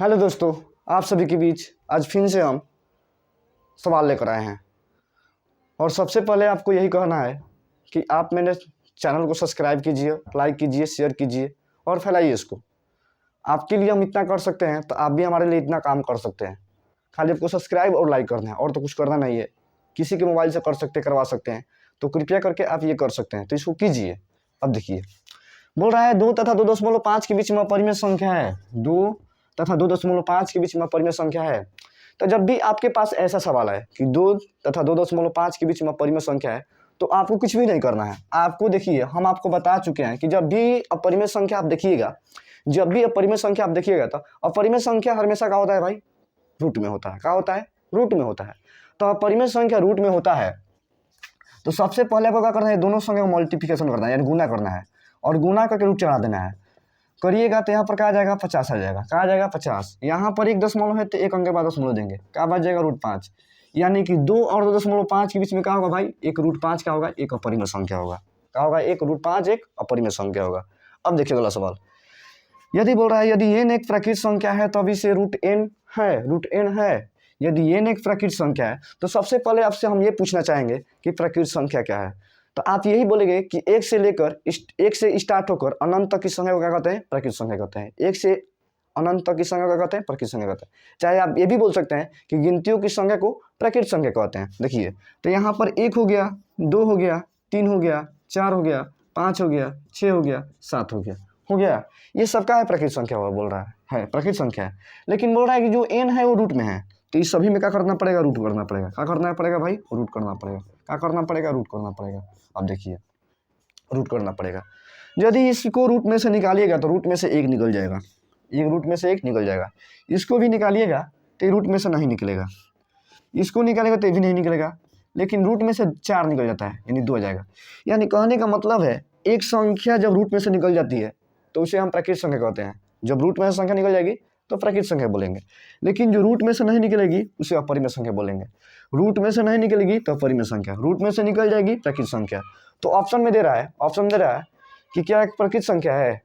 Hello दोस्तों, आप सभी के बीच आज फिर से हम सवाल लेकर आए हैं। और सबसे पहले आपको यही कहना है कि आप मेरे चैनल को सब्सक्राइब कीजिए, लाइक कीजिए, शेयर कीजिए और फैलाइए इसको। आपके लिए हम इतना कर सकते हैं तो आप भी हमारे लिए इतना काम कर सकते हैं। खाली आपको सब्सक्राइब और लाइक करना है और तो कुछ करना नहीं है। किसी के मोबाइल से कर सकते करवा सकते हैं, तो कृपया करके आप ये कर सकते हैं, तो इसको कीजिए। अब देखिए, बोल रहा है 2 तथा 2.5 के बीच में अपरिमेय संख्या है। 2 तथा 2.5 के बीच में अपरिमेय संख्या है। तो जब भी आपके पास ऐसा सवाल है कि 2 तथा 2.5 के बीच में अपरिमेय संख्या है, तो आपको कुछ भी नहीं करना है। आपको देखिए, हम आपको बता चुके हैं कि जब भी अपरिमेय संख्या आप देखिएगा, तो अपरिमेय संख्या हमेशा क्या होता है भाई? रूट में होता है। क्या होता है? रूट में होता है। तो अपरिमेय संख्या रूट में होता है, तो सबसे पहले आपको क्या करना है? दोनों संख्या को मल्टीप्लिकेशन करना है, यानी गुना करना है और गुना करके रूट चढ़ा देना है। करिएगा तो यहाँ पर क्या आ जाएगा? 50 आ जाएगा। क्या आ जाएगा? 50। यहाँ पर 1 दशमलव है तो 1 अंक के बाद दशमलव देंगे, क्या बच जाएगा? √5। यानी कि 2 और 2.5 के बीच में क्या होगा भाई? एक √5 क्या होगा? एक अपरिमेय संख्या होगा। क्या होगा? एक √5 एक अपरिमेय संख्या होगा। अब देखिए अगला सवाल। यदि बोल रहा है यदि n एक प्राकृत संख्या है तो अभी से √n है। यदि n एक प्राकृत संख्या है तो सबसे पहले आपसे हम ये पूछना चाहेंगे कि प्राकृत संख्या क्या है। तो आप यही बोलेंगे कि एक से स्टार्ट होकर अनंत तक की संख्या को क्या कहते हैं? प्राकृत संख्या कहते हैं। एक से अनंत तक की संख्या को कहते हैं? प्राकृत संख्या कहते हैं। चाहे आप ये भी बोल सकते हैं कि गिनतियों की संख्या को प्राकृत संख्या कहते हैं। देखिए, तो यहाँ पर 1 हो गया, 2 हो गया, 3 हो गया, 4 हो गया, 5 हो गया, 6 हो गया, 7 हो गया। ये सबका है प्राकृत संख्या हुआ, बोल रहा है प्राकृत संख्या है। लेकिन बोल रहा है कि जो n है वो रूट में है, तो इस सभी में क्या करना पड़ेगा? रूट करना पड़ेगा। क्या करना पड़ेगा भाई? रूट करना पड़ेगा। क्या करना पड़ेगा? रूट करना पड़ेगा। अब देखिए, रूट करना पड़ेगा। यदि इसको रूट में से निकालिएगा तो रूट में से 1 निकल जाएगा। एक रूट में से 1 निकल जाएगा। इसको भी निकालिएगा तो रूट में से नहीं निकलेगा। इसको निकालेगा तो ये भी नहीं निकलेगा। लेकिन रूट में से 4 निकल जाता है, यानी 2 आ जाएगा। यानी कहने का मतलब है, एक संख्या जब रूट में से निकल जाती है तो उसे हम प्राकृत संख्या कहते हैं। जब रूट में से संख्या निकल जाएगी तो प्राकृत संख्या बोलेंगे। लेकिन जो रूट में से नहीं निकलेगी उसे अपरिमेय संख्या बोलेंगे। रूट में से नहीं निकलेगी तो अपरिमेय संख्या, रूट में से निकल जाएगी प्राकृत संख्या। तो ऑप्शन में दे रहा है कि क्या एक प्राकृत संख्या है,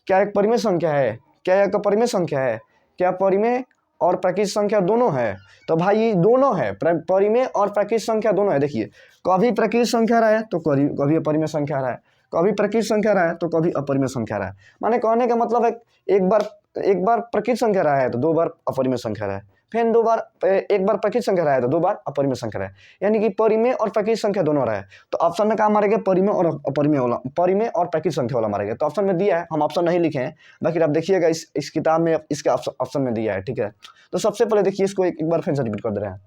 क्या एक परिमेय संख्या है, क्या एक अपरिमेय संख्या है, क्या परिमेय और प्राकृत संख्या दोनों है। तो भाई दोनों है, परिमेय और प्राकृत संख्या दोनों है। देखिए, कभी प्राकृत संख्या रहा है तो कभी अपरिमेय संख्या रहा है, कभी प्राकृत संख्या रहा है तो कभी अपरिमेय संख्या रहा है। माने कहने का मतलब है, एक बार प्राकृत संख्या रहा है तो 2 बार अपरिमेय संख्या रहा है, फिर एक बार प्राकृत संख्या रहा है तो 2 बार अपरिमेय संख्या रहा है। यानी कि परिमेय और प्राकृत संख्या दोनों रहा है। तो ऑप्शन में क्या मारेंगे? परिमेय और अपरिमेय वाला, परिमेय और प्राकृत संख्या वाला मारेंगे। तो ऑप्शन में दिया है, हम ऑप्शन नहीं लिखे हैं, बाकी आप देखिएगा इस किताब में इसके ऑप्शन में दिया है। ठीक है, तो सबसे पहले देखिए, इसको एक बार फिर से रिपीट कर दे रहे हैं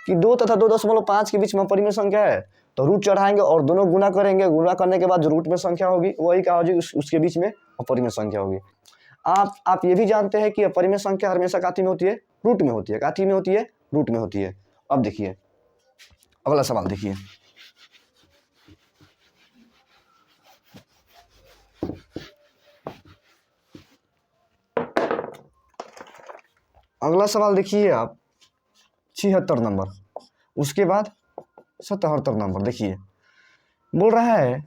कि 2 तथा 2.5 के बीच में अपरिमेय संख्या है, तो रूट चढ़ाएंगे और दोनों गुना करेंगे। गुना करने के बाद जो रूट में संख्या होगी वही क्या होगी? उसके बीच में अपरिमेय संख्या होगी। आप ये भी जानते हैं कि अपरिमेय संख्या हमेशा काथी में होती है? रूट में होती है। काथी में होती है? रूट में होती है। अब देखिए अगला सवाल। देखिए, अगला सवाल देखिए आप, 76 नंबर, उसके बाद 77 नंबर। देखिए, बोल रहा है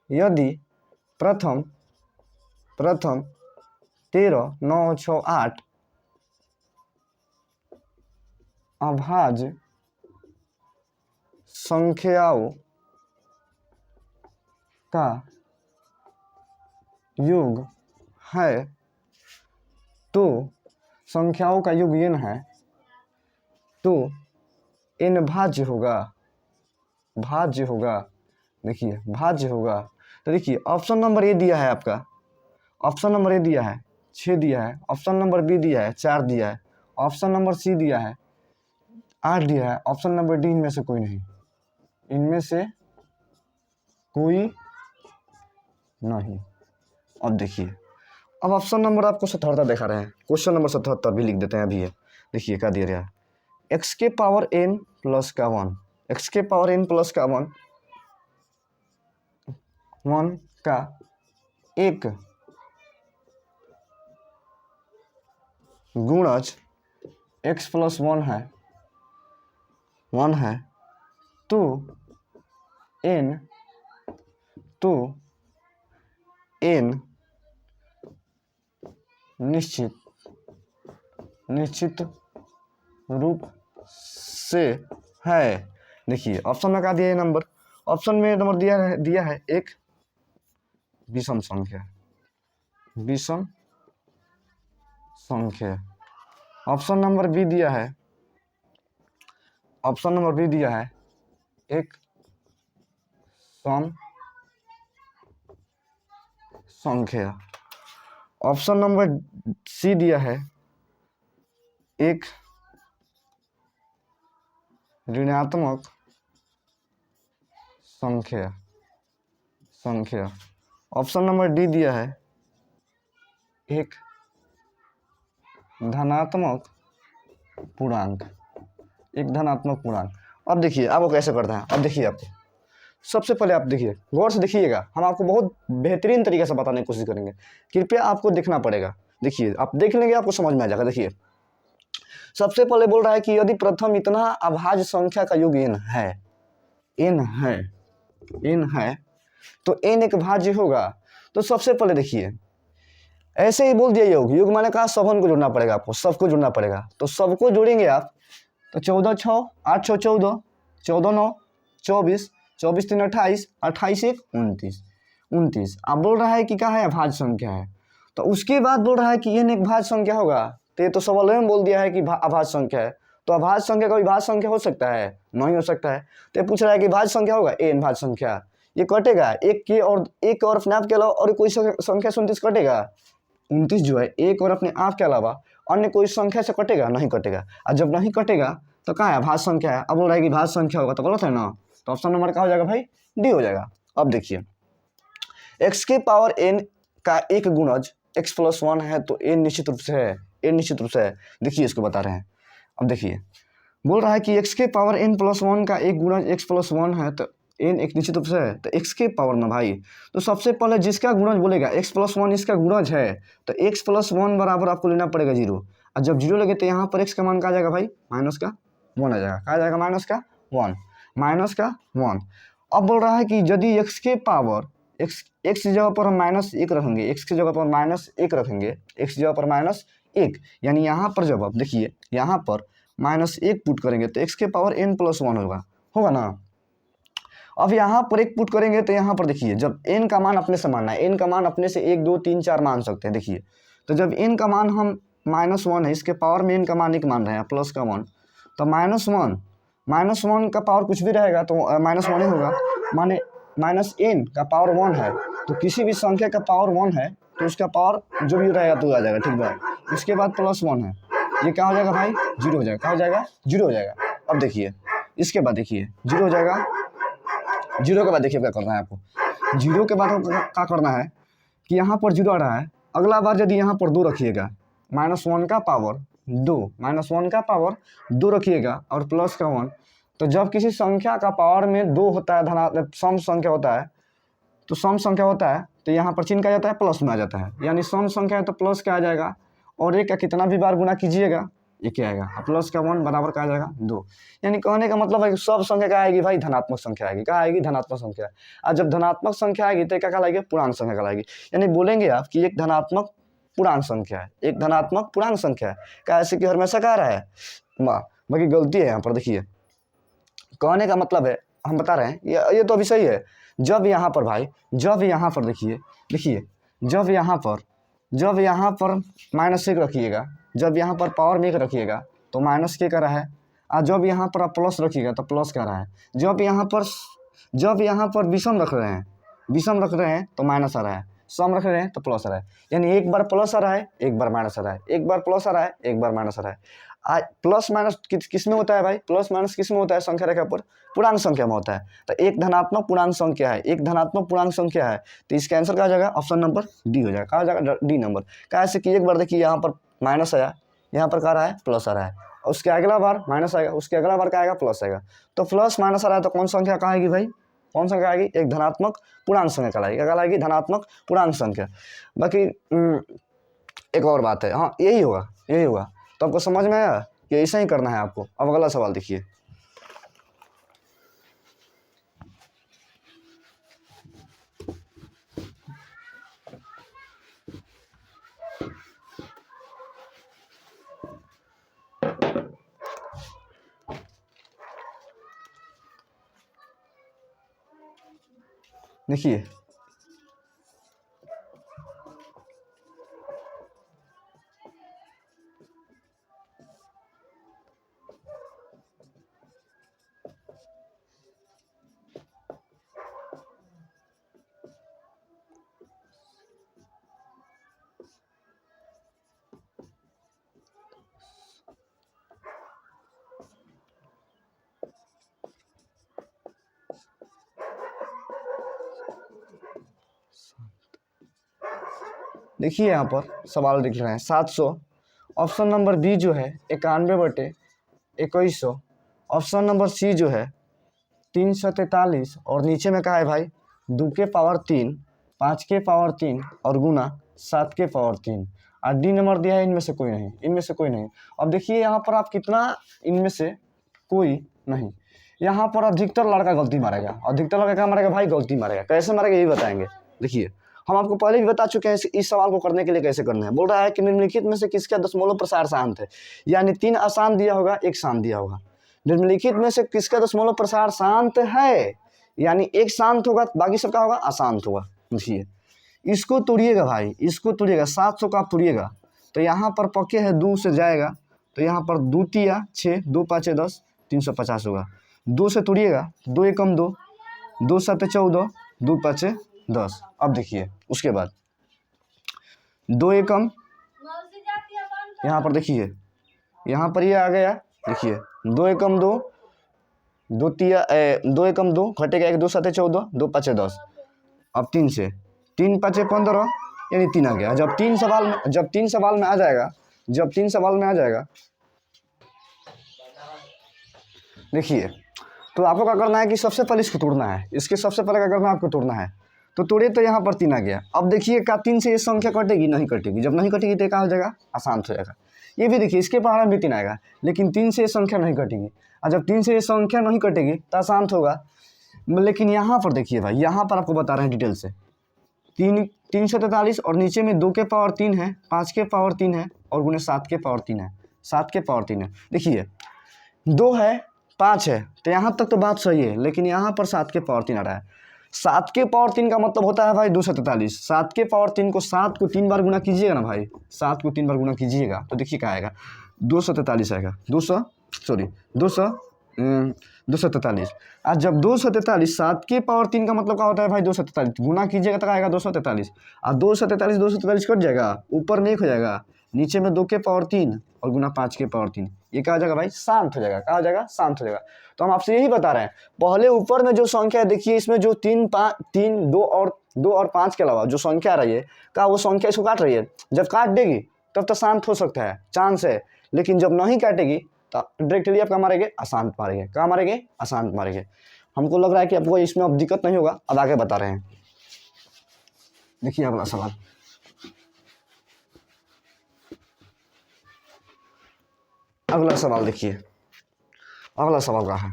यदि प्रथम 13, 9, 6, 8 अभाज्य संख्याओं का योग है तो संख्याओं का योग n है तो n भाज्य होगा। देखिए, भाज्य होगा। तो देखिए, ऑप्शन नंबर ए दिया है आपका, ऑप्शन नंबर ए दिया है 6 दिया है, ऑप्शन नंबर बी दिया है 4 दिया है, ऑप्शन नंबर सी दिया है 8 दिया है, ऑप्शन नंबर डी इनमें से कोई नहीं, इनमें से कोई नहीं। अब देखिए, अब ऑप्शन नंबर आपको 77 दिखा रहे हैं। क्वेश्चन नंबर 77 भी लिख देते हैं अभी है। देखिए क्या दिया गया है, x के पावर n प्लस का 1, x के पावर n प्लस का 1 का एक गुणज x प्लस 1 है तो n निश्चित निश्चित रूप से है। देखिए ऑप्शन में क्या दिया है नंबर, ऑप्शन में नंबर दिया है एक विषम संख्या, विषम संख्या। ऑप्शन नंबर बी दिया है, ऑप्शन नंबर बी दिया है एक सम संख्या। ऑप्शन नंबर सी दिया है एक ऋणात्मक संख्या। ऑप्शन नंबर डी दिया है एक धनात्मक पूर्णांक, एक धनात्मक पूर्णांक। अब देखिए आपको कैसे करना है। अब देखिए आपको सबसे पहले आप देखिए, गौर से देखिएगा, हम आपको बहुत बेहतरीन तरीके से बताने की कोशिश करेंगे, कृपया आपको देखना पड़ेगा। देखिए आप देख लेंगे आपको समझ में आ जाएगा। देखिए सबसे पहले बोल रहा है कि यदि प्रथम इतना अभाज्य संख्या का योग n है तो n एक भाज्य होगा। तो सबसे पहले देखिए ऐसे ही बोल दिया योग माने कहा सबन को जोड़ना पड़ेगा, आपको सबको जोड़ना पड़ेगा। तो सबको जोड़ेंगे आप तो 14 6 8 6 14, 14 9 24, 24 3 28, 28 1 29। अब बोल रहा है कि क्या है अभाज्य संख्या है। तो उसके बाद बोल रहा है कि n एक भाज्य संख्या होगा। तो ये तो सवाल में बोल दिया है कि अभाज्य संख्या है। तो अभाज्य संख्या कोई भाज्य संख्या हो सकता है? नहीं हो सकता है। तो ये पूछ रहा है कि भाज्य संख्या होगा n भाज्य संख्या, ये कटेगा एक और अपने आप के अलावा और कोई संख्या 29 कटेगा। 29 जो है एक और अपने आप के अलावा अन्य कोई संख्या से कटेगा? नहीं कटेगा। और जब नहीं कटेगा तो क्या है भाज्य संख्या है। अब बोल रहा है कि भाज्य संख्या होगा, तो गलत है ना। तो ऑप्शन नंबर क्या हो जाएगा भाई? डी हो जाएगा। अब देखिए x के पावर n का एक गुणज x प्लस 1 है तो n निश्चित रूप से है, n निश्चित रूप से है। देखिए इसको बता रहे हैं। अब देखिए बोल रहा है कि x के पावर n प्लस 1 का एक गुणज x प्लस 1 है तो n एक निश्चित रूप से है। तो x के पावर में भाई तो सबसे पहले जिसका गुणज बोलेगा x प्लस 1 इसका गुणज है तो x प्लस 1 बराबर आपको लेना पड़ेगा 0। और जब 0 लगे तो यहाँ पर x का मान क्या आ जाएगा भाई? माइनस का 1 आ जाएगा। क्या आ जाएगा? माइनस का 1। अब बोल रहा है कि यदि x के पावर x की जगह पर हम -1 रखेंगे, x की जगह पर -1 रखेंगे, x की जगह पर -1, यानी यहाँ पर जब आप देखिए यहाँ पर -1 पुट करेंगे तो x के पावर n प्लस 1 होगा ना। अब यहाँ पर 1 पुट करेंगे तो यहाँ पर देखिए जब n का मान अपने से मानना है, n का मान अपने से 1 2 3 4 मान सकते हैं। देखिए तो जब n का मान हम -1 है, इसके पावर में n का मान 1 मान रहे हैं प्लस का 1, तो -1 का पावर कुछ भी रहेगा तो -1 ही होगा। माने -n का पावर 1 है तो किसी भी संख्या का पावर 1 है तो उसका पावर जो भी रहेगा तो आ जाएगा, ठीक है। इसके बाद +1 है, ये क्या हो जाएगा भाई? 0 हो जाएगा। क्या हो जाएगा? 0 हो जाएगा। अब देखिए इसके बाद देखिए 0 हो जाएगा। 0 के बाद देखिए क्या करना है आपको। 0 के बाद क्या करना है कि यहाँ पर 0 आ रहा है, अगला बार यदि यहाँ पर 2 रखिएगा, -1 का पावर 2 रखिएगा और प्लस का 1, तो जब किसी संख्या का पावर में 2 होता है, सम संख्या होता है, तो सम संख्या होता है तो यहाँ पर चिन्ह क्या जाता है? प्लस में आ जाता है। यानी सम संख्या है तो प्लस क्या आ जाएगा, और एक का कितना भी बार गुना कीजिएगा ये क्या आएगा? प्लस का 1 बराबर क्या आ जाएगा? 2। यानी कहने का मतलब है कि सब संख्या क्या आएगी भाई? धनात्मक संख्या आएगी। क्या आएगी? धनात्मक संख्या। और जब धनात्मक संख्या आएगी तो क्या कहलाएगी? पूर्णांक संख्या कहलाएगी। यानी बोलेंगे आप कि एक धनात्मक पूर्णांक संख्या है, एक धनात्मक पूर्णांक संख्या है। क्या ऐसे कि हमेशा कह रहा है? बाकी गलती है यहाँ पर। देखिए कहने का मतलब है, हम बता रहे हैं ये तो अभी सही है। जब यहाँ पर भाई, जब यहाँ पर देखिए जब यहाँ पर -1 रखिएगा, जब यहाँ पर पावर में 1 रखिएगा तो माइनस के कर रहा है, और जब यहाँ पर आप प्लस रखिएगा तो प्लस कर रहा है। जब यहाँ पर विषम रख रहे हैं तो माइनस आ रहा है, सम रख रहे हैं तो प्लस आ रहा है। यानी एक बार प्लस आ रहा है, एक बार माइनस आ रहा है, एक बार प्लस आ रहा है, एक बार माइनस आ रहा है। प्लस माइनस किस में होता है भाई? प्लस माइनस किस में होता है? संख्या रेखा पर पूर्णांक संख्या में होता है। तो एक धनात्मक पूर्णांक संख्या है, एक धनात्मक पूर्णांक संख्या है, तो इसका आंसर क्या हो जाएगा? ऑप्शन नंबर डी हो जाएगा। क्या हो जाएगा? D number. क्या ऐसे कि एक बार देखिए यहाँ पर माइनस आया, यहाँ पर क्या रहा है? प्लस आ रहा है, उसके अगला बार माइनस आएगा, उसके अगला बार क्या आएगा? प्लस आएगा। तो प्लस माइनस आ रहा है तो कौन संख्या कहाँ आएगी भाई? कौन संख्या आएगी? एक धनात्मक पूर्णांक संख्या कहलाएगी। क्या कहलाएगी? धनात्मक पूर्णांक संख्या। बाकी एक और बात है, हाँ यही होगा। तो आपको समझ में आया कि ऐसा ही करना है आपको। अब अगला सवाल देखिए। देखिए देखिए यहाँ पर सवाल लिख रहे हैं 700। ऑप्शन नंबर बी जो है 91/2100। ऑप्शन नंबर सी जो है 343 और नीचे में कहा है भाई 2 के पावर 3, 5 के पावर 3 और गुना 7 के पावर 3। और डी नंबर दिया है इनमें से कोई नहीं, इनमें से कोई नहीं। अब देखिए यहाँ पर आप कितना इनमें से कोई नहीं, यहाँ पर अधिकतर लड़का गलती मारेगा। अधिकतर लड़का क्या मारेगा भाई? गलती मारेगा। कैसे मारेगा यही बताएंगे। देखिए हम आपको पहले भी बता चुके हैं इस सवाल को करने के लिए कैसे करना है। बोल रहा है कि निम्नलिखित में से किसका दशमलव प्रसार शांत है, यानी 3 अशांत दिया होगा, 1 शांत दिया होगा। निम्नलिखित में से किसका दशमलव प्रसार शांत है, यानी 1 शांत होगा, बाकी सबका होगा अशांत होगा। देखिए इसको तोड़िएगा भाई, इसको तोड़िएगा, 700 का आप तोड़िएगा तो यहाँ पर पक्के है 2 से जाएगा तो यहाँ पर 2 तिया 6, 2 5 10, 350 होगा। 2 से तोड़िएगा, 2 एकम 2, 2 7 14, 2 5 10। अब देखिए उसके बाद 2 एकम, यहाँ पर देखिए यहाँ पर ये आ गया। देखिए 2 एकम 2, 2 तिया 2 एकम 2 घटेगा 1, 2 7 14, 2 5 10। अब 3 से 3 5 15 यानी 3 आ गया। जब 3 सवाल में आ जाएगा, देखिए तो आपको क्या करना है कि सबसे पहले इसको तोड़ना है। इसके सबसे पहले क्या करना है आपको? तोड़ना है। तो तोड़े तो यहाँ पर 3 आ गया। अब देखिए क्या 3 से ये संख्या कटेगी? नहीं कटेगी। जब नहीं कटेगी तो क्या हो जाएगा? अशांत हो जाएगा। ये भी देखिए इसके पहाड़ में भी 3 आएगा, लेकिन 3 से ये संख्या नहीं कटेगी। और जब 3 से ये संख्या नहीं कटेगी तो अशांत होगा। लेकिन यहाँ पर देखिए भाई, यहाँ पर आपको बता रहे हैं डिटेल से 343 और नीचे में 2 के पावर 3 है, 5 के पावर 3 है और गुने 7 के पावर 3 है, 7 के पावर 3 है। देखिए 2 है 5 है तो यहाँ तक तो बात सही है, लेकिन यहाँ पर 7 के पावर 3 आ रहा है। 7 के पावर 3 का मतलब होता है भाई 243। 7 के पावर 3 को 7 को 3 बार गुना कीजिएगा ना भाई, 7 को 3 बार गुना कीजिएगा तो देखिए क्या आएगा? 243 आएगा। 243। आज जब 243 7 के पावर 3 का मतलब क्या होता है भाई? 243 गुना कीजिएगा तो आएगा 243। और 243 कट जाएगा, ऊपर में 1 हो जाएगा, नीचे में 2 के पावर 3 और गुना 5 के पावर 3। ये क्या हो जाएगा भाई? शांत हो जाएगा। क्या हो जाएगा? शांत हो जाएगा। तो हम आपसे यही बता रहे हैं, पहले ऊपर में जो संख्या देखिए, इसमें जो 3 2 और 5 के अलावा जो संख्या आ रही है, क्या वो संख्या इसको काट रही है? जब काट देगी तब तो शांत हो सकता है, चांस है। लेकिन जब नहीं काटेगी तो डायरेक्टली आप क्या मारेंगे? अशांत मारेंगे। क्या मारेंगे? अशांत मारेंगे। हमको लग रहा है कि आपको इसमें अब दिक्कत नहीं होगा। अब आगे बता रहे हैं। देखिए अगला सवाल, देखिए अगला सवाल क्या है?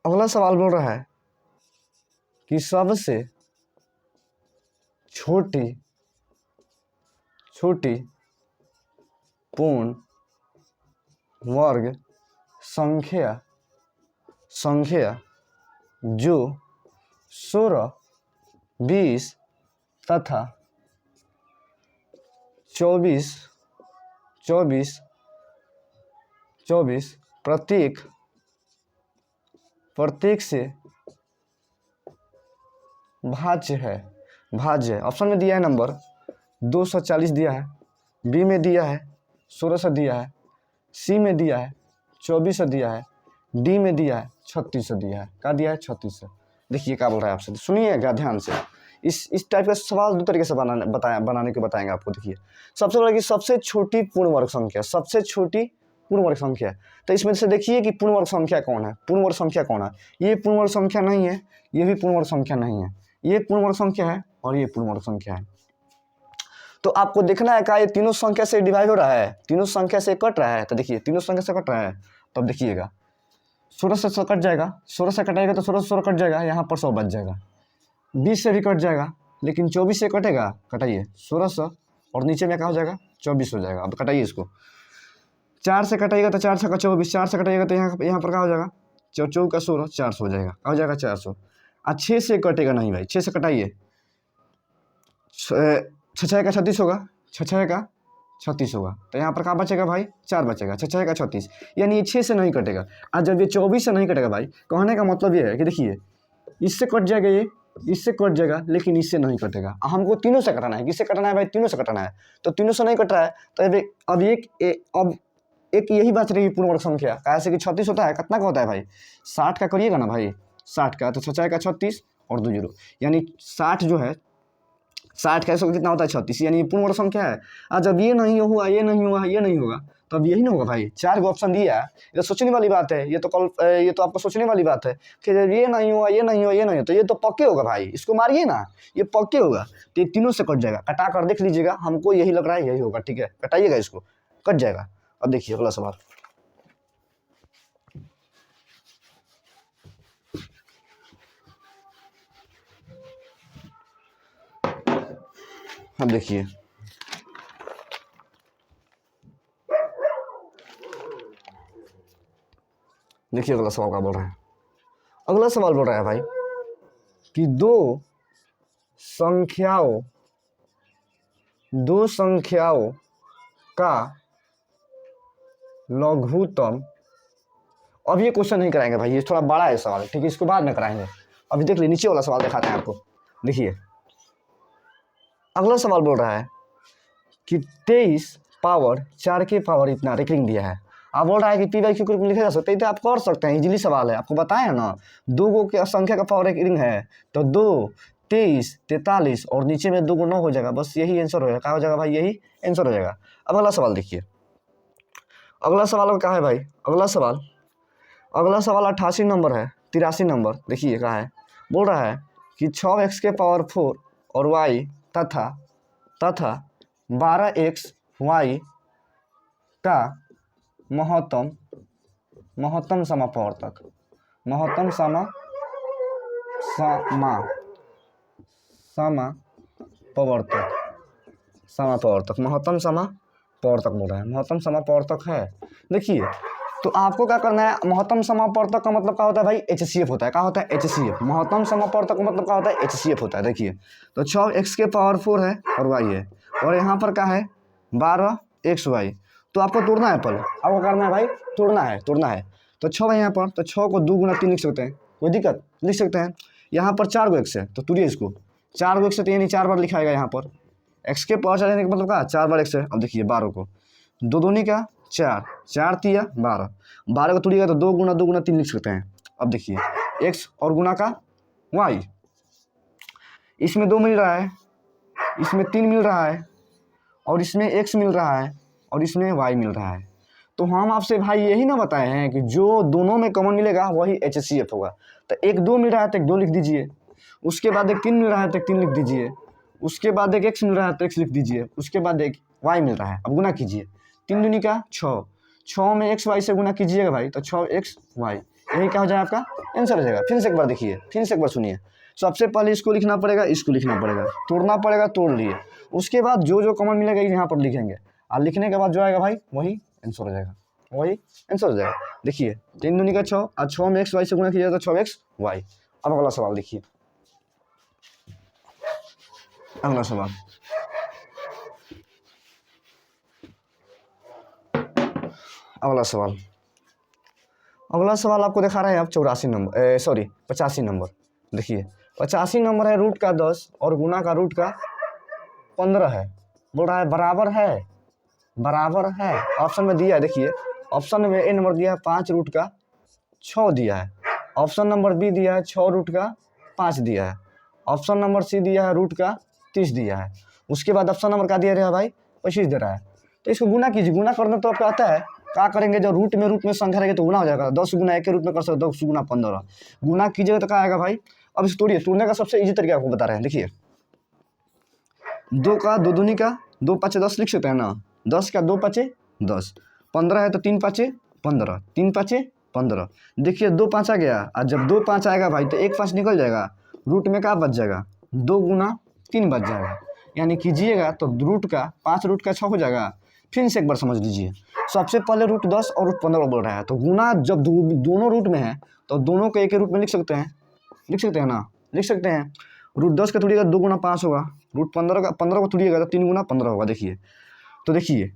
अगला सवाल बोल रहा है कि सबसे छोटी पूर्ण वर्ग संख्या जो 16, 20 तथा 24 प्रत्येक से भाज्य है। ऑप्शन में दिया है नंबर 240 दिया है, बी में दिया है 1600 दिया है, सी में दिया है 2400 दिया है, डी में दिया है 3600 दिया है। क्या दिया है? 3600। देखिए क्या बोल रहा है आपसे, सुनिएगा ध्यान से। इस टाइप का सवाल 2 तरीके से बनाने के बताएंगे आपको। देखिए सबसे बड़ा कि सबसे छोटी पूर्ण वर्ग संख्या, तो इसमें से देखिए कि पूर्ण वर्ग संख्या कौन है? ये पूर्ण वर्ग संख्या नहीं है, ये भी पूर्ण वर्ग संख्या नहीं है, ये पूर्ण वर्ग संख्या है और ये पूर्ण वर्ग संख्या है। तो आपको देखना है क्या ये तीनों संख्या से डिवाइड हो रहा है, तीनों संख्या से कट रहा है। तो देखिए तीनों संख्या से कट रहा है, तब देखिएगा 16 से कट जाएगा, 16 से कटाएगा तो 16 कट जाएगा, यहाँ पर 100 बच जाएगा। 20 से भी कट जाएगा, लेकिन 24 से कटेगा, कटाइए 1600 और नीचे में क्या हो जाएगा? 24 हो जाएगा। अब कटाइए इसको, 4 से कटाइएगा तो 4 छक्का 24, 4 से कटाइएगा तो यहाँ पर क्या हो जाएगा? चौ का 16, 400 हो जाएगा, हो जाएगा 400। आज 6 से कटेगा नहीं भाई, 6 से कटाइए, 6 का 36 होगा, 6 का 36 होगा, तो यहाँ पर क्या बचेगा भाई, 4 बचेगा, 6 का 36, यानी ये 6 से नहीं कटेगा। आज जब ये 24 से नहीं कटेगा भाई, कहने का मतलब ये है कि देखिए इससे कट जाएगा, ये इससे कट जाएगा, लेकिन इससे नहीं कटेगा। हमको तीनों से कटाना है, किससे कटाना है भाई, तीनों से कटाना है, तो तीनों से नहीं कट रहा है, तो अब एक यही बच रही है पूर्ण वर्ग संख्या, कैसे कि 36 होता है, कितना का होता है भाई, 60 का करिएगा ना भाई, 60 का, तो 6 का 36 और 2 जीरो, यानी 60 जो है, 60 का 100 कितना होता है 36, यानी पूर्ण वर्ग संख्या है। आज जब ये नहीं हुआ, ये नहीं हुआ, ये नहीं होगा, तो अब यही ना होगा भाई। 4 गो ऑप्शन दिया है, ये तो सोचने वाली बात है, ये तो आपको सोचने वाली बात है कि जब ये नहीं हुआ, ये नहीं हुआ, ये नहीं हुआ, तो ये तो पक्के होगा भाई, इसको मारिए ना, ये पक्के होगा, तो ये तीनों से कट जाएगा। कटा कर देख लीजिएगा, हमको यही लग रहा है यही होगा, ठीक है, कटाइएगा इसको, कट जाएगा। अब देखिए अगला सवाल, अब देखिए अगला सवाल क्या बोल रहा है। अगला सवाल बोल रहा है भाई कि दो संख्याओं का लघुत्तम, अब ये क्वेश्चन नहीं कराएंगे भाई, ये थोड़ा बड़ा है सवाल, ठीक है, इसको बाद में कराएंगे। अभी देख लीजिए नीचे वाला सवाल दिखाते हैं आपको, देखिए अगला सवाल बोल रहा है कि 23 पावर 4 के पावर इतना रेकरिंग दिया है। आप बोल रहा है कि पी बाई क्यू के रूप में लिखा जा सकता है, तो आप कर सकते हैं, इजीली सवाल है, आपको बताया ना, 2 गो की संख्या का पावर रेकरिंग है, तो 2, 23, 43 और नीचे में 2 गुना हो जाएगा, बस यही आंसर हो जाएगा, क्या हो जाएगा भाई, यही आंसर हो जाएगा। अब अगला सवाल देखिए, अगला सवाल क्या है भाई, अगला सवाल 88 नंबर है, 83 नंबर, देखिए क्या है, बोल रहा है कि 6x के पावर 4 और y तथा 12x y का महत्तम समापवर्तक, महत्तम समापवर्तक बोल रहा है, महत्तम समापवर्तक है। देखिए तो आपको क्या करना है, महत्तम समापवर्तक का मतलब क्या होता है भाई, HCF होता है, क्या होता है, HCF, महत्तम समापवर्तक का मतलब क्या होता है, HCF होता है। देखिए तो 6x के पावर 4 है और y है, और यहाँ पर क्या है 12xy, तो आपको तोड़ना है, पहले आपको करना है भाई, तोड़ना है, तो 6 है यहाँ पर, तो 6 को 2 गुना 3 लिख सकते हैं, कोई दिक्कत, लिख सकते हैं। यहाँ पर 4 गो x है, तो तोड़िए इसको, 4 गो x है, तो यानी 4 बार लिखाएगा, यहाँ पर x के पावर 4 का मतलब क्या, 4 बार x है। अब देखिए 12 को 2 दूनी का 4, 4 तिया 12, 12 को तोड़िएगा तो 2 गुना 3 लिख सकते हैं। अब देखिए x और गुना का y, इसमें 2 मिल रहा है, इसमें 3 मिल रहा है, और इसमें x मिल रहा है, और इसमें y मिल रहा है। तो हम आपसे भाई यही ना बताए हैं कि जो दोनों में कॉमन मिलेगा वही HCF होगा। तो एक 2 मिल रहा है तो एक 2 लिख दीजिए, उसके बाद एक 3 मिल रहा है तो एक 3 लिख दीजिए, उसके बाद एक x मिल रहा है तो x लिख दीजिए, उसके बाद एक y मिल रहा है। अब गुना कीजिए, 3 दूनी का 6, 6 में x y से गुना कीजिएगा भाई, तो 6xy, यही क्या हो जाएगा आपका आंसर हो जाएगा। फिर से एक बार देखिए, फिर से एक बार सुनिए, सबसे पहले इसको लिखना पड़ेगा, इसको लिखना पड़ेगा, तोड़ना पड़ेगा, तोड़ लिए, उसके बाद जो कॉमन मिलेगा यहाँ पर लिखेंगे, और लिखने के बाद जो आएगा भाई वही आंसर हो जाएगा, वही आंसर हो जाएगा। देखिए 3 दूनी का 6 और 6 में x y से गुना कीजिएगा तो 6xy। अब अगला सवाल देखिए, अगला सवाल आपको दिखा रहा है आप 84 नंबर, सॉरी 85 नंबर। देखिए 85 नंबर है, रूट का 10 और गुना का रूट का 15 है, बोल रहा है बराबर है। ऑप्शन में दिया है, देखिए ऑप्शन में ए नंबर दिया है 5 रूट का 6 दिया है, ऑप्शन नंबर बी दिया है 6 रूट का 5 दिया है, ऑप्शन नंबर सी दिया है रूट का 30 दिया है, उसके बाद ऑप्शन नंबर क्या दिया रहा है भाई 25 दे रहा है। तो इसको गुना कीजिए, गुना करना तो आपको आता है, क्या करेंगे, जब रूट में संख्या रहेगी तो गुना हो जाएगा, 10 गुना 1 के रूप में कर सकते, 10 गुना 15 गुना कीजिएगा तो क्या आएगा भाई। अब इस तोड़ने का सबसे ईजी तरीका आपको बता रहे हैं। देखिए 2 का 2 दूनी का 2 5 10 लिख सकते हैं ना, 10 का 2 5 10, 15 है तो 3 5 15, 3 5 15। देखिए 2 5 आ गया, और जब 2 5 आएगा भाई तो 1 5 निकल जाएगा, रूट में क्या बच जाएगा, 2 गुना 3 बच जाएगा, यानी कीजिएगा तो रूट का 5 रूट का 6 हो जाएगा, फिर से एक बार समझ लीजिए। सबसे पहले रूट 10 और रूट 15 बोल रहा है, तो गुना जब दोनों रूट में है तो दोनों को एक ही रूट में लिख सकते हैं, ना, लिख सकते हैं। रूट 10 का तोड़िएगा 2 गुना 5 होगा, रूट 15 को तोड़िएगा तो 3 गुना 15 होगा। देखिए तो देखिए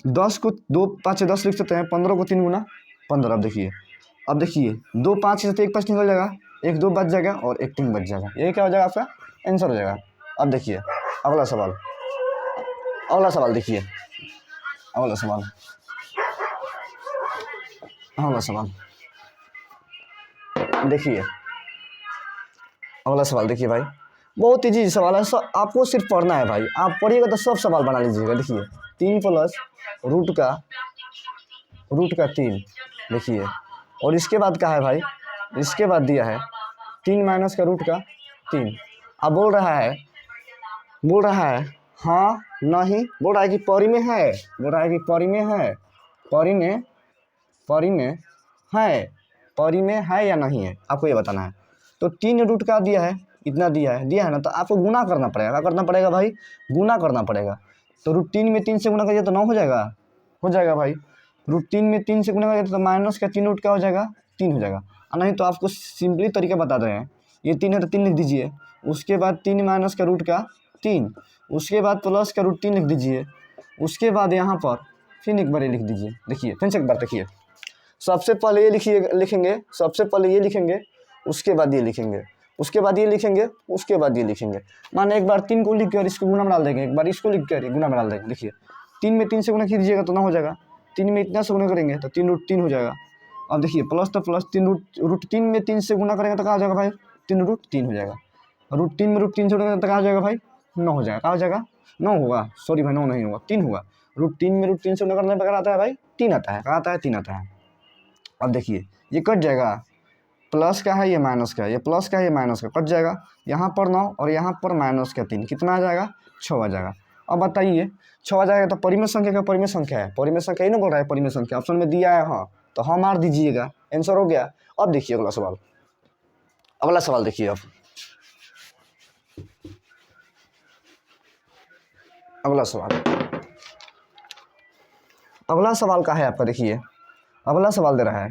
10 को 2 5 से 10 लिख सकते हैं, 15 को 3 गुना 15। अब देखिए 2 5 से 1 5 निकल जाएगा, 1 2 बच जाएगा और 1 3 बच जाएगा। ये क्या हो जाएगा आपका आंसर हो जाएगा। अब देखिए अगला सवाल, देखिए अगला सवाल देखिए अगला सवाल देखिए भाई, बहुत ईजी सवाल है, आपको सिर्फ पढ़ना है भाई। आप पढ़िएगा तो सब सवाल बना लीजिएगा। देखिए 3 प्लस रूट का 3, देखिए और इसके बाद क्या है भाई, इसके बाद दिया है 3 माइनस का रूट का 3। अब बोल रहा है हाँ नहीं, बोल रहा है कि परी में है, परी में है या नहीं है, आपको ये बताना है। तो 3 रूट का दिया है, इतना दिया है ना, तो आपको गुना करना पड़ेगा। क्या करना पड़ेगा भाई, गुना करना पड़ेगा। तो रूट 3 में 3 से गुना करिए तो 9 हो जाएगा भाई। रूट 3 में 3 से गुना करिए तो माइनस का 3 रूट क्या हो जाएगा, 3 हो जाएगा। नहीं तो आपको सिंपली तरीका बता रहे हैं, ये 3 है तो 3 लिख दीजिए, उसके बाद 3 माइनस का रूट का 3, उसके बाद प्लस का रूट 3 लिख दीजिए, उसके बाद यहाँ पर फिर एक बार ये लिख दीजिए। देखिए फिर से एक बार देखिए, सबसे पहले ये लिखेंगे, उसके बाद ये लिखेंगे, उसके बाद ये लिखेंगे, माने एक बार 3 को लिख कर इसको गुना में डाल देंगे, एक बार इसको लिख कर गुना में डाल देंगे। देखिए 3 में 3 से गुना कीजिएगा तो 9 हो जाएगा, 3 में इतना से गुना करेंगे तो 3 रूट 3 हो जाएगा। अब देखिए प्लस तो प्लस 3 रूट 3 में 3 से गुना करेंगे तो कहाँ हो जाएगा भाई, 3 रूट 3 हो जाएगा। रूट 3 में रूट 3 से गुना तो कहाँ हो जाएगा भाई, 9 हो जाएगा। कहाँ हो जाएगा, 9 होगा, सॉरी भाई 9 नहीं होगा, 3 होगा। रूट 3 में रूट 3 से गुना करने पर आता है भाई 3 आता है, कहाँ आता है 3 आता है। अब देखिए ये कट जाएगा, प्लस का है ये माइनस का है, ये प्लस का है ये माइनस का, कट जाएगा। यहाँ पर 9 और यहाँ पर माइनस का 3, कितना आ जाएगा, 6 आ जाएगा। अब बताइए 6 आ जाएगा तो परिमेय संख्या का परिमेय संख्या है, परिमेय संख्या ही ना बोल रहा है, परिमेय संख्या ऑप्शन में दिया है, हाँ तो हाँ मार दीजिएगा, आंसर हो गया। अब देखिए अगला सवाल देखिए, अब अगला सवाल का है आपका। देखिए अगला सवाल दे रहा है,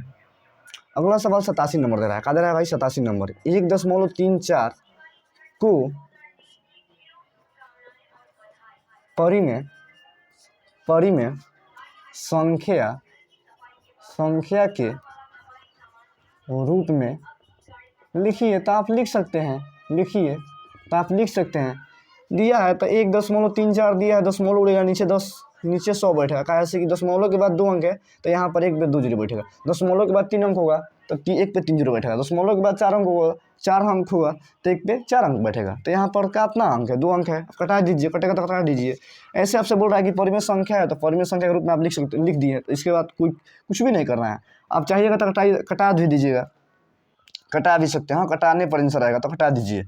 अगला सवाल 87 नंबर दे रहा है। क्या दे रहा है भाई, 87 नंबर। 1.34 को परिमेय संख्या के रूप में लिखिए, तो आप लिख सकते हैं। दिया है तो 1.34 दिया है, दशमलव उड़ेगा नीचे, 10 नीचे 100 बैठेगा। कैसे कि दशमलव के बाद 2 अंक है तो यहाँ पर 1 पे 2 जीरो बैठेगा। दशमलव के बाद 3 अंक होगा तो 1 पे 3 जीरो बैठेगा। दशमलव के बाद 4 अंक होगा, 4 अंक होगा तो 1 पे 4 अंक बैठेगा। तो यहाँ पर कितना अंक है, 2 अंक है, कटा दीजिए, कटेगा तो कटा दीजिए। ऐसे आपसे बोल रहा है कि परिमेय संख्या है तो परिमेय संख्या के रूप में आप लिख दिए, तो इसके बाद कुछ भी नहीं करना है। आप चाहिएगा तो कटा भी दीजिएगा, कटा भी सकते हैं, हाँ कटाने पर आंसर आएगा तो कटा दीजिए।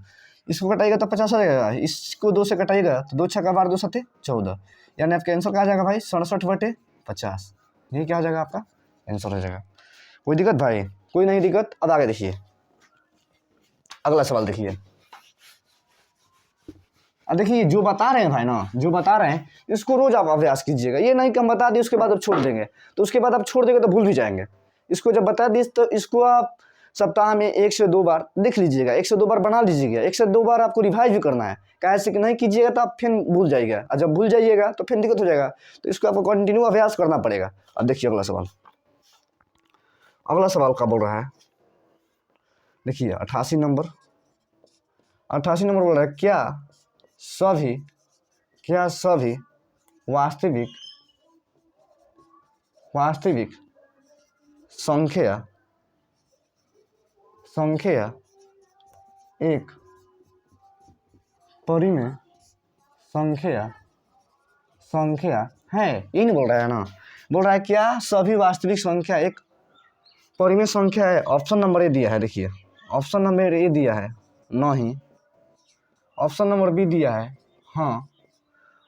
इसको कटाइएगा तो 50 आ जाएगा, इसको 2 से कटाइएगा तो 2 छक्का 12 2 7 14, यानी आपका आंसर क्या आ जाएगा भाई, 67/50। ये क्या हो जाएगा, आपका आंसर हो जाएगा। कोई दिक्कत भाई, कोई नहीं दिक्कत। अब आगे देखिए अगला सवाल देखिए। अब देखिए जो बता रहे हैं भाई ना, जो बता रहे हैं इसको रोज आप अभ्यास कीजिएगा। ये नहीं कि हम बता दिए उसके बाद आप छोड़ देंगे, तो उसके बाद आप छोड़ देंगे तो भूल भी जाएंगे। इसको जब बता दिए तो इसको आप सप्ताह में 1 से 2 बार देख लीजिएगा, 1 से 2 बार बना लीजिएगा। 1 से 2 बार आपको रिवाइज भी करना है, कैसे कि नहीं कीजिएगा तो आप फिर भूल जाइएगा, और जब भूल जाइएगा तो फिर दिक्कत हो जाएगा। तो इसको आपको कंटिन्यू अभ्यास करना पड़ेगा। अब देखिए अगला सवाल क्या बोल रहा है, देखिए 88 नंबर बोल रहा है, क्या सभी वास्तविक संख्या एक परिमेय संख्या है। ये नहीं बोल रहा है ना, बोल रहा है क्या सभी वास्तविक संख्या एक परिमेय संख्या है। ऑप्शन नंबर ए दिया है, देखिए ऑप्शन नंबर ए दिया है नहीं, ऑप्शन नंबर बी दिया है हाँ,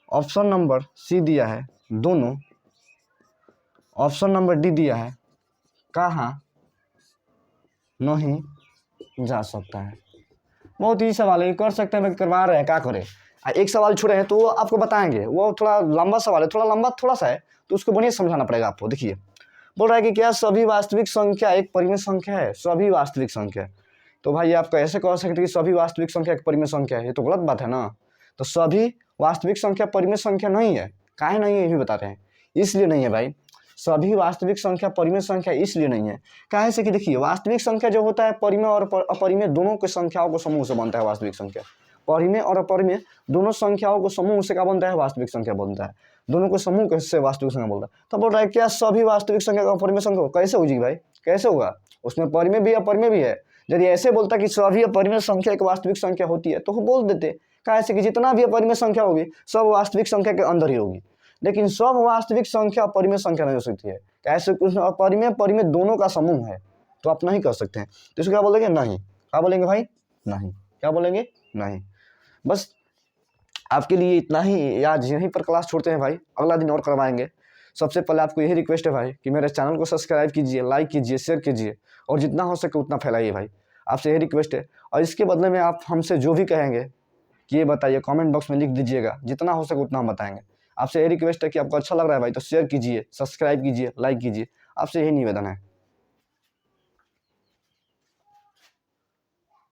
ऑप्शन नंबर सी दिया है दोनों, ऑप्शन नंबर डी दिया है कहाँ नहीं जा सकता है। बहुत ही सवाल है, कर सकते हैं, करवा रहे हैं, क्या करें। एक सवाल छोड़े हैं तो वो आपको बताएंगे, वो थोड़ा लंबा सवाल है, थोड़ा सा है, तो उसको बढ़िया समझाना पड़ेगा आपको। देखिए बोल रहा है कि क्या सभी वास्तविक संख्या एक परिमेय संख्या है? सभी वास्तविक संख्या, तो भाई आप कैसे कह सकते हैं कि सभी वास्तविक संख्या एक परिमेय संख्या है? ये तो गलत बात है ना। तो सभी वास्तविक संख्या परिमेय संख्या नहीं है। काहे नहीं है ये भी बता रहे हैं। इसलिए नहीं है भाई, सभी वास्तविक संख्या परिमेय संख्या इसलिए नहीं है। काहे से कि देखिए वास्तविक संख्या जो होता है परिमेय और अपरिमेय दोनों के संख्याओं को समूह से बनता है वास्तविक संख्या। परिमेय और अपरिमेय दोनों संख्याओं को समूह से क्या बनता है? वास्तविक संख्या बनता है। दोनों को समूह से वास्तविक संख्या बोलता है। तो बोल रहा है क्या सभी वास्तविक संख्या का अपरिमेय संख्या कैसे होगी भाई? कैसे होगा? उसमें परिमेय भी अपरिमेय भी है। यदि ऐसे बोलता कि सभी अपरिमेय संख्या एक वास्तविक संख्या होती है तो वो बोल देते, कैसे कि जितना भी अपरिमेय संख्या होगी सब वास्तविक संख्या के अंदर ही होगी। लेकिन सब वास्तविक संख्या अपरिमेय संख्या नहीं हो सकती है। कैसे? कुछ अपरिमेय परिमेय दोनों का समूह है, तो आप नहीं कर सकते हैं। तो इसको क्या बोलेंगे? नहीं। क्या बोलेंगे भाई? नहीं। क्या बोलेंगे? नहीं। बस आपके लिए इतना ही, आज यहीं पर क्लास छोड़ते हैं भाई, अगला दिन और करवाएंगे। सबसे पहले आपको यही रिक्वेस्ट है भाई कि मेरे चैनल को सब्सक्राइब कीजिए, लाइक कीजिए, शेयर कीजिए और जितना हो सके उतना फैलाइए भाई। आपसे यही रिक्वेस्ट है। और इसके बदले में आप हमसे जो भी कहेंगे कि ये बताइए, कमेंट बॉक्स में लिख दीजिएगा, जितना हो सके उतना हम बताएंगे। आपसे यही रिक्वेस्ट है कि आपको अच्छा लग रहा है भाई तो शेयर कीजिए, सब्सक्राइब कीजिए, लाइक कीजिए। आपसे यही निवेदन है।